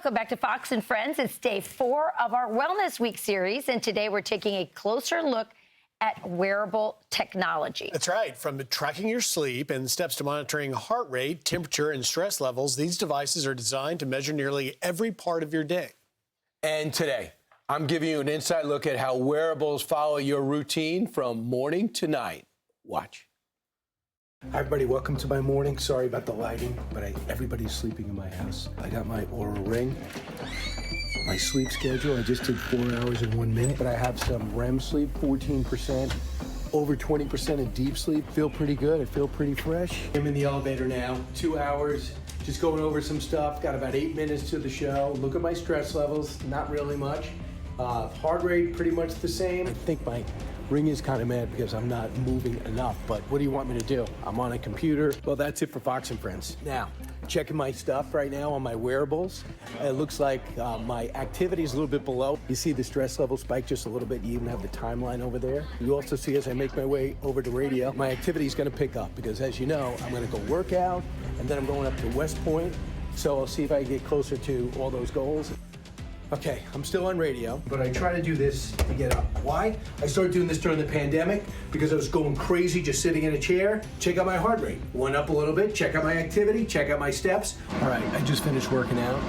welcome back to Fox and Friends. It's day 4 of our Wellness Week series, and today we're taking a closer look at wearable technology. That's right. From tracking your sleep and steps to monitoring heart rate, temperature, and stress levels, these devices are designed to measure nearly every part of your day. And today, I'm giving you an inside look at how wearables follow your routine from morning to night. Watch. Hi everybody, welcome to my morning. Sorry about the lighting, but everybody's sleeping in my house. I got my Oura Ring, my sleep schedule. I just did 4 hours and 1 minute, but I have some REM sleep, 14%, over 20% in deep sleep. Feel pretty good, I feel pretty fresh. I'm in the elevator now, 2 hours, just going over some stuff. Got about 8 minutes to the show. Look at my stress levels, not really much. Heart rate, pretty much the same. I think my Ring is kind of mad because I'm not moving enough, but what do you want me to do? I'm on a computer. Well, that's it for Fox and Friends. Now, checking my stuff right now on my wearables. It looks like my activity is a little bit below. You see the stress level spike just a little bit. You even have the timeline over there. You also see as I make my way over to radio, my activity is going to pick up because as you know, I'm going to go work out and then I'm going up to West Point. So I'll see if I can get closer to all those goals. Okay, I'm still on radio, but I try to do this to get up. Why? I started doing this during the pandemic because I was going crazy just sitting in a chair. Check out my heart rate. Went up a little bit, check out my activity, check out my steps. All right, I just finished working out.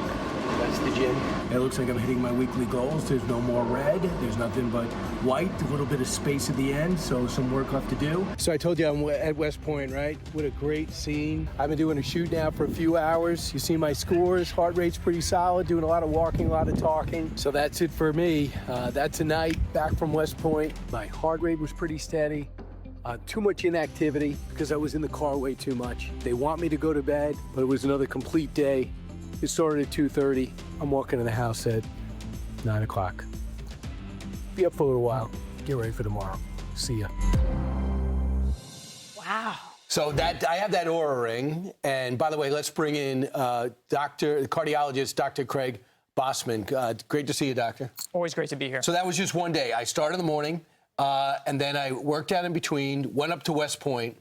That's the gym. It looks like I'm hitting my weekly goals. There's no more red. There's nothing but white, a little bit of space at the end, so some work left to do. So I told you I'm at West Point, right? What a great scene. I've been doing a shoot now for a few hours. You see my scores. Heart rate's pretty solid, doing a lot of walking, a lot of talking. So that's it for me. That's a night back from West Point. My heart rate was pretty steady. Too much inactivity because I was in the car way too much. They want me to go to bed, but it was another complete day. It started at 2:30. I'm walking to the house at 9 o'clock. Be up for a little while. Get ready for tomorrow. See ya. Wow. So I have that Oura Ring. And by the way, let's bring in cardiologist Dr. Craig Basman. Great to see you, doctor. Always great to be here. So that was just one day. I started in the morning, and then I worked out in between, went up to West Point,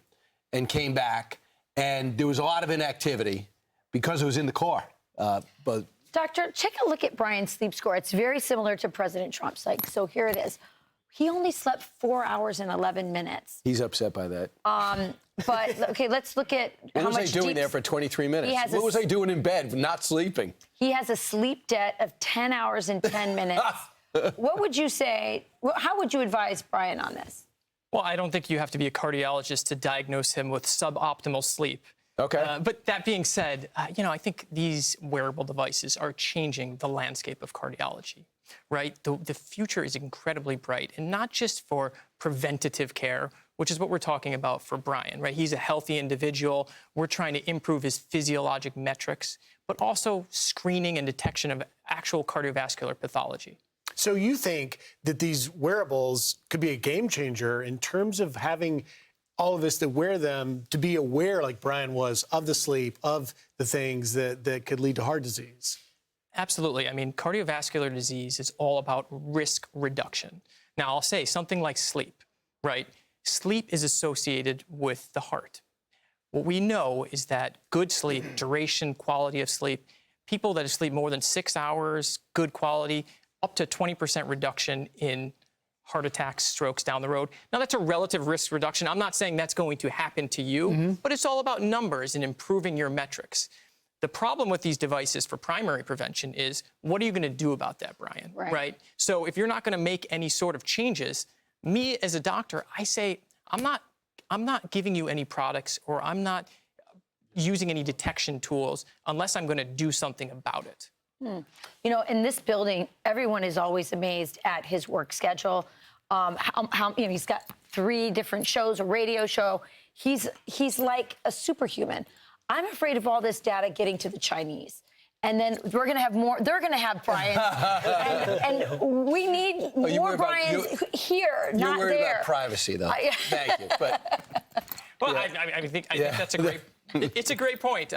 and came back. And there was a lot of inactivity because I was in the car. But Doctor, take a look at Brian's sleep score. It's very similar to President Trump's. So here it is. He only slept 4 hours and 11 minutes. he's upset by that. But okay, let's look at What how was I much doing there for 23 minutes? What was I doing in bed, not sleeping? He has a sleep debt of 10 hours and 10 minutes. What would you say? How would you advise Brian on this? Well, I don't think you have to be a cardiologist to diagnose him with suboptimal sleep. Okay. But that being said, I think these wearable devices are changing the landscape of cardiology, right? The future is incredibly bright, and not just for preventative care, which is what we're talking about for Brian, right? He's a healthy individual. We're trying to improve his physiologic metrics, but also screening and detection of actual cardiovascular pathology. So you think that these wearables could be a game changer in terms of having all of us that wear them to be aware, like Brian was, of the sleep, of the things that could lead to heart disease? Absolutely. I mean, cardiovascular disease is all about risk reduction. Now, I'll say something like sleep, right? Sleep is associated with the heart. What we know is that good sleep, duration, quality of sleep, people that sleep more than 6 hours, good quality, up to 20% reduction in heart attacks, strokes down the road. Now, that's a relative risk reduction. I'm not saying that's going to happen to you, but it's all about numbers and improving your metrics. The problem with these devices for primary prevention is, what are you going to do about that, Brian? Right? So if you're not going to make any sort of changes, me as a doctor, I say, I'm not giving you any products, or I'm not using any detection tools unless I'm going to do something about it. You know, in this building, everyone is always amazed at his work schedule. He's got 3 different shows, a radio show. He's like a superhuman. I'm afraid of all this data getting to the Chinese. And then we're going to have more. They're going to have Brian. and we need more Brians here, not there. You're worried about privacy, though. Thank you. But, well, yeah. I think that's a great. It's a great point.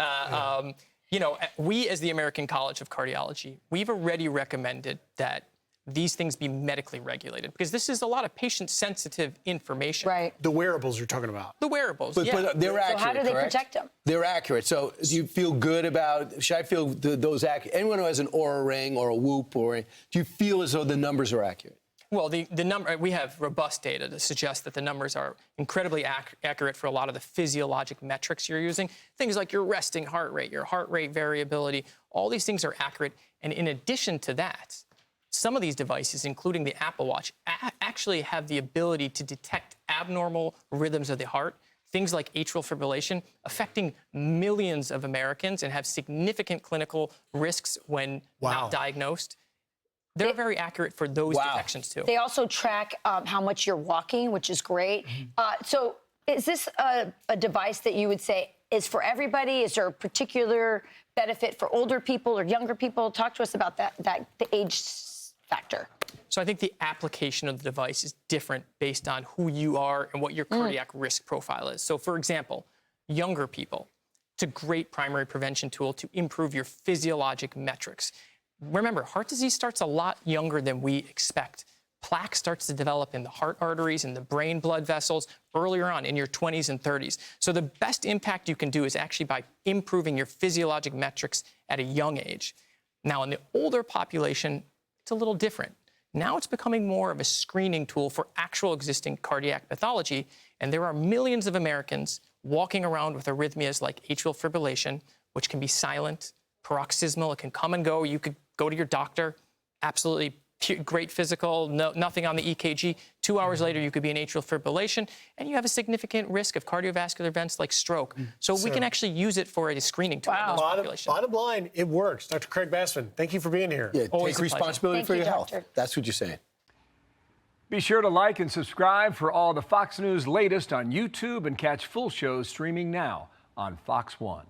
We as the American College of Cardiology, we've already recommended that these things be medically regulated, because this is a lot of patient-sensitive information. Right. The wearables you're talking about. The wearables, But they're accurate, So how do they correct? protect them? They're accurate. So do you feel good about, should I feel those accurate? Anyone who has an Oura Ring or a Whoop, do you feel as though the numbers are accurate? Well, the number, we have robust data to suggest that the numbers are incredibly accurate for a lot of the physiologic metrics you're using. Things like your resting heart rate, your heart rate variability, all these things are accurate. And in addition to that, some of these devices, including the Apple Watch, actually have the ability to detect abnormal rhythms of the heart, things like atrial fibrillation, affecting millions of Americans and have significant clinical risks when not diagnosed. They're very accurate for those detections, too. They also track how much you're walking, which is great. So is this a device that you would say is for everybody? Is there a particular benefit for older people or younger people? Talk to us about the age factor. So I think the application of the device is different based on who you are and what your cardiac risk profile is. So, for example, younger people, it's a great primary prevention tool to improve your physiologic metrics. Remember, heart disease starts a lot younger than we expect. Plaque starts to develop in the heart arteries and the brain blood vessels earlier on in your 20s and 30s. So the best impact you can do is actually by improving your physiologic metrics at a young age. Now, in the older population, it's a little different. Now it's becoming more of a screening tool for actual existing cardiac pathology, and there are millions of Americans walking around with arrhythmias like atrial fibrillation, which can be silent, paroxysmal, it can come and go. You could go to your doctor, absolutely great physical, nothing on the EKG. 2 hours later, you could be in atrial fibrillation, and you have a significant risk of cardiovascular events like stroke. So we can actually use it for a screening tool in those populations. Bottom line, it works. Dr. Craig Basman, thank you for being here. Yeah, Always take a pleasure. responsibility Thank for you, your health. doctor. That's what you're saying. Be sure to like and subscribe for all the Fox News latest on YouTube and catch full shows streaming now on Fox One.